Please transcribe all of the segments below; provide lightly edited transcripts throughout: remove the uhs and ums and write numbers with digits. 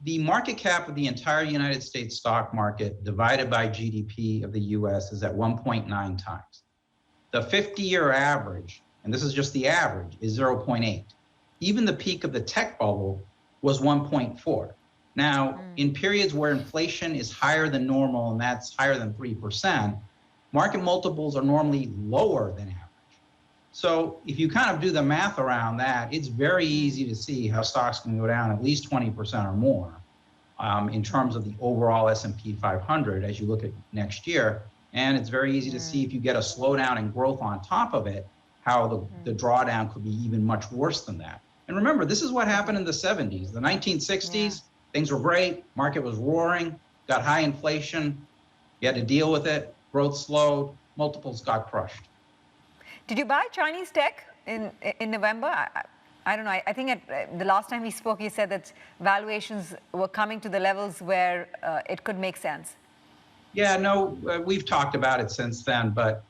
the market cap of the entire United States stock market divided by GDP of the US is at 1.9 times. The 50-year average, and this is just the average, is 0.8. Even the peak of the tech bubble was 1.4. Now, in periods where inflation is higher than normal, and that's higher than 3%, market multiples are normally lower than average. So if you kind of do the math around that, it's very easy to see how stocks can go down at least 20% or more in terms of the overall S&P 500 as you look at next year. And it's very easy to see if you get a slowdown in growth on top of it, how the drawdown could be even much worse than that. And remember, this is what happened in the 70s. The 1960s, things were great, market was roaring, got high inflation, you had to deal with it, growth slowed, multiples got crushed. Did you buy Chinese tech in November? I don't know. I think the last time we spoke, you said that valuations were coming to the levels where it could make sense. Yeah, no, we've talked about it since then, but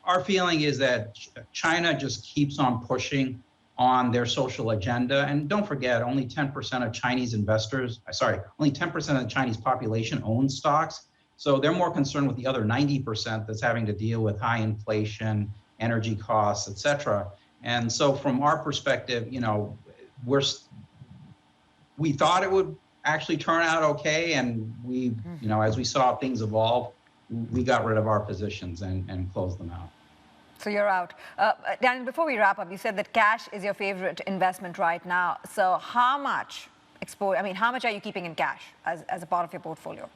our feeling is that China just keeps on pushing on their social agenda. And don't forget, only 10% of Chinese investors, only 10% of the Chinese population owns stocks. So they're more concerned with the other 90% that's having to deal with high inflation, energy costs, et cetera. And so from our perspective, we thought it would actually turn out okay. And we, as we saw things evolve, we got rid of our positions and closed them out. So you're out. Daniel, before we wrap up, you said that cash is your favorite investment right now. So how much how much are you keeping in cash as a part of your portfolio?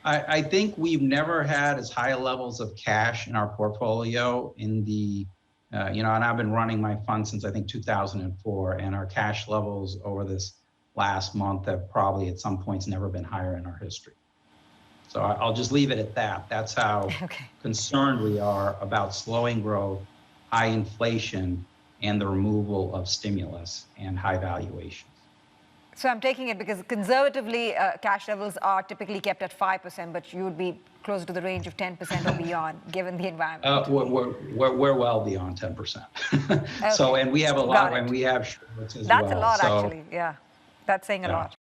I think we've never had as high levels of cash in our portfolio in the, and I've been running my fund since I think 2004, and our cash levels over this last month have probably at some points never been higher in our history. So I'll just leave it at that. That's how concerned we are about slowing growth, high inflation, and the removal of stimulus and high valuations. So I'm taking it because conservatively, cash levels are typically kept at 5%, but you would be closer to the range of 10% or beyond, given the environment. We're well beyond 10%. So, and we have a lot, and we have shorts as well. That's a lot, actually. Yeah, that's saying a lot.